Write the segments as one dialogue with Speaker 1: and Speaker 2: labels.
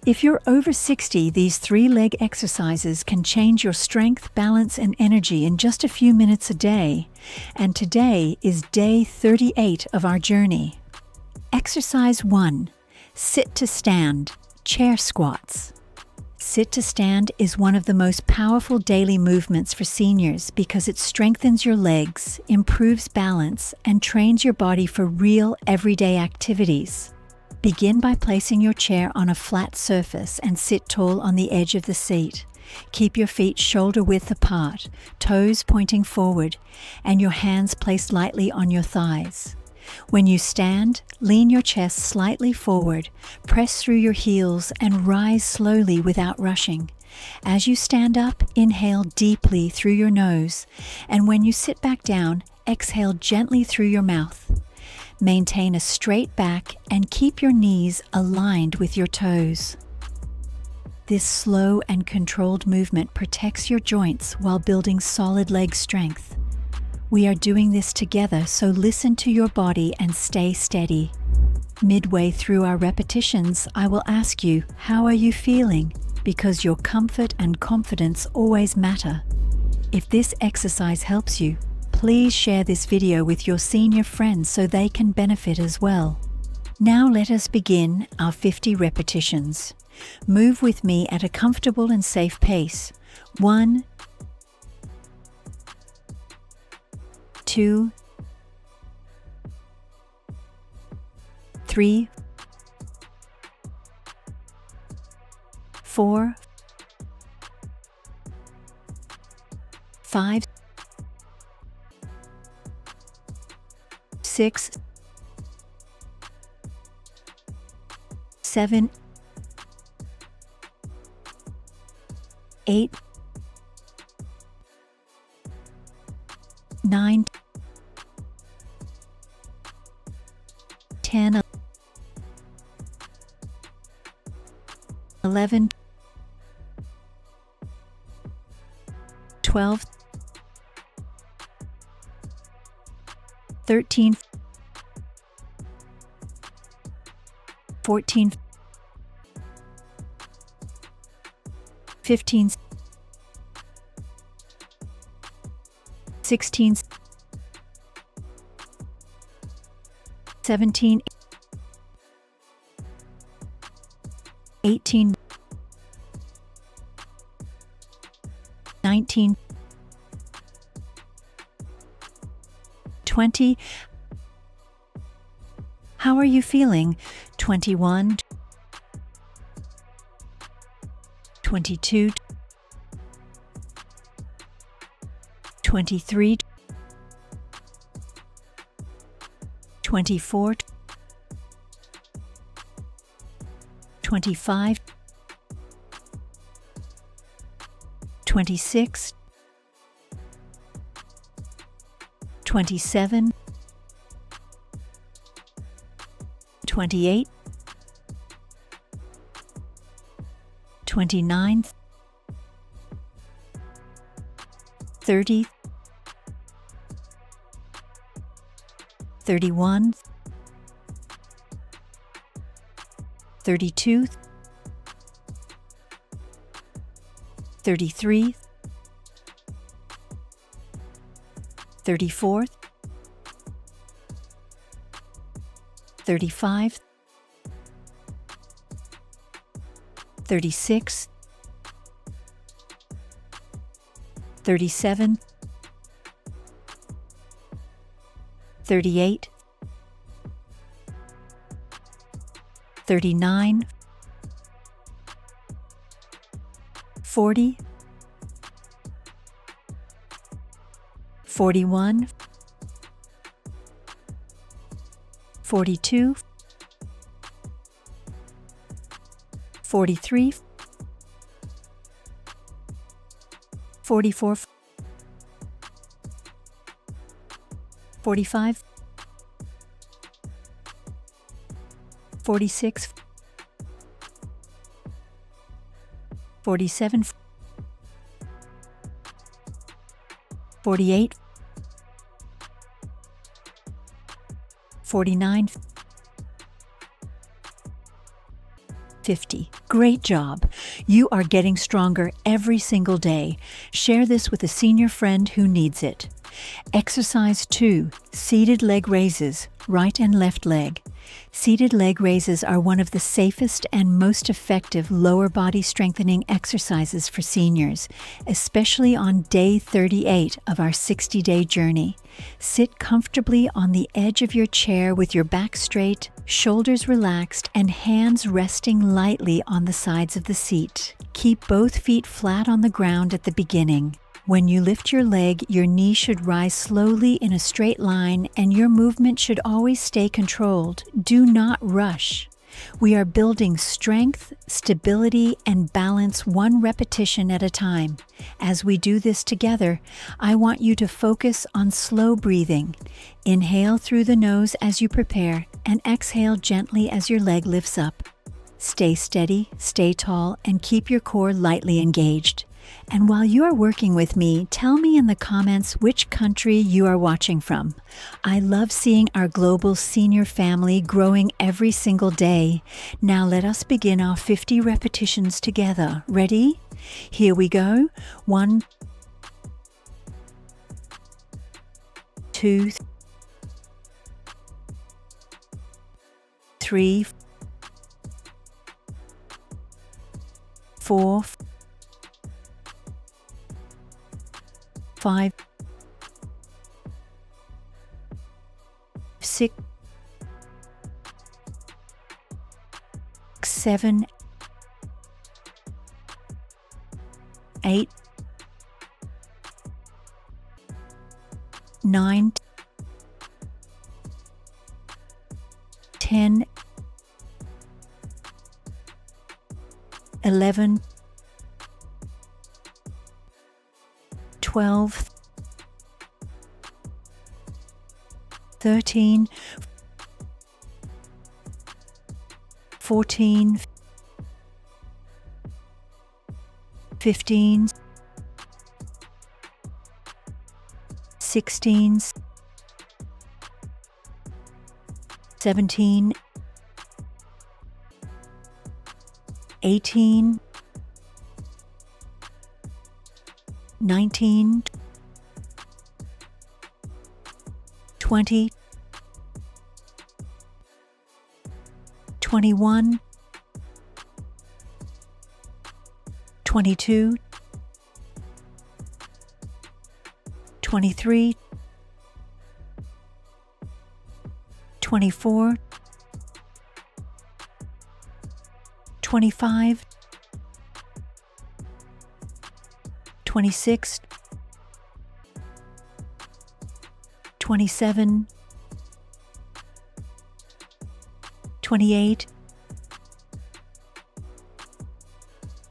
Speaker 1: If you're over 60, these 3-leg exercises can change your strength, balance, and energy in just a few minutes a day. And today is day 38 of our journey. Exercise 1. Sit to stand, chair squats. Sit to stand is one of the most powerful daily movements for seniors because it strengthens your legs, improves balance, and trains your body for real everyday activities. Begin by placing your chair on a flat surface and sit tall on the edge of the seat. Keep your feet shoulder-width apart, toes pointing forward, and your hands placed lightly on your thighs. When you stand, lean your chest slightly forward, press through your heels, and rise slowly without rushing. As you stand up, inhale deeply through your nose, and when you sit back down, exhale gently through your mouth. Maintain a straight back and keep your knees aligned with your toes. This slow and controlled movement protects your joints while building solid leg strength. We are doing this together, so listen to your body and stay steady. Midway through our repetitions, I will ask you, how are you feeling? Because your comfort and confidence always matter. If this exercise helps you, please share this video with your senior friends so they can benefit as well. Now let us begin our 50 repetitions. Move with me at a comfortable and safe pace. 1, 2, 3, 4, 5, 6, 7, 8, 9, 10, 11, 12, 13, 14, 15, 16, 17, 18, 19, 20. How are you feeling? 21, 22, 23, 24, 25, 26, 27, 28, 29, 30, 31, 32, 33, 34, 35, 36, 37, 38, 39, 40, 41, 42, 43, 44, 45, 46, 47, 48, 49, 50. Great job. You are getting stronger every single day. Share this with a senior friend who needs it. Exercise 2. Seated leg raises, right and left leg. Seated leg raises are one of the safest and most effective lower body strengthening exercises for seniors, especially on day 38 of our 60-day journey. Sit comfortably on the edge of your chair with your back straight, shoulders relaxed, and hands resting lightly on the sides of the seat. Keep both feet flat on the ground at the beginning. When you lift your leg, your knee should rise slowly in a straight line, and your movement should always stay controlled. Do not rush. We are building strength, stability, and balance one repetition at a time. As we do this together, I want you to focus on slow breathing. Inhale through the nose as you prepare, and exhale gently as your leg lifts up. Stay steady, stay tall, and keep your core lightly engaged. And while you are working with me, tell me in the comments which country you are watching from. I love seeing our global senior family growing every single day. Now let us begin our 50 repetitions together. Ready? Here we go. 1, 2, 3, 4, 5, 6, 7, 8, 9, 10, 11, 12, 13, 14, 15, 16, 17, 18, 19, 20, 21, 22, 23, 24, 25, 26, 27, 28,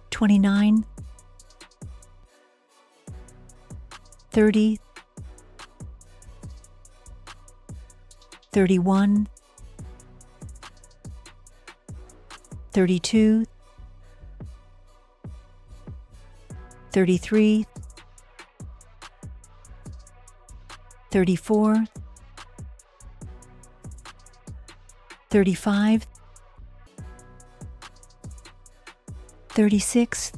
Speaker 1: 29, 30, 31, 32, 33, 34, 35, 36,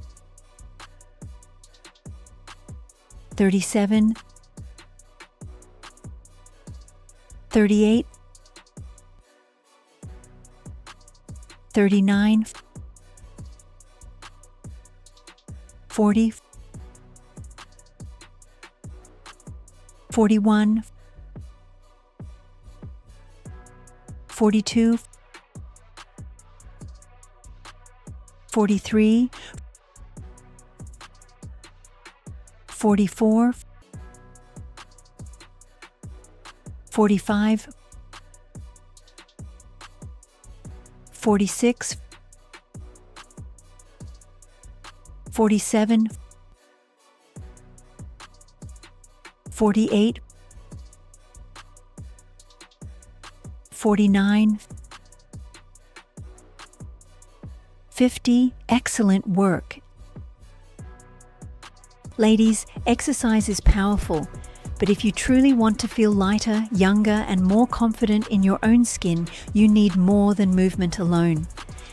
Speaker 1: 37, 38, 39, 40, 41, 42, 43, 44, 45, 46, 47, 48, 49, 50. Excellent work. Ladies, exercise is powerful, but if you truly want to feel lighter, younger, and more confident in your own skin, you need more than movement alone.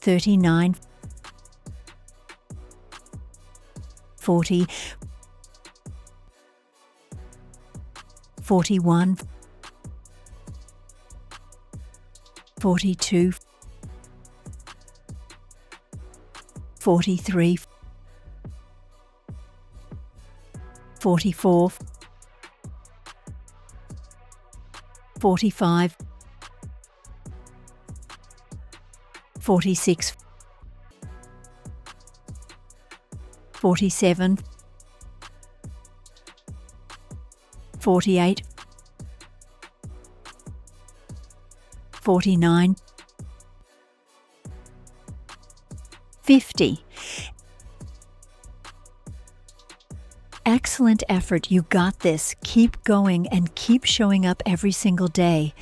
Speaker 1: 39, 40, 41, 42, 43, 44, 45, 46, 47, 48, 49, 50. Excellent effort. You got this. Keep going and keep showing up every single day.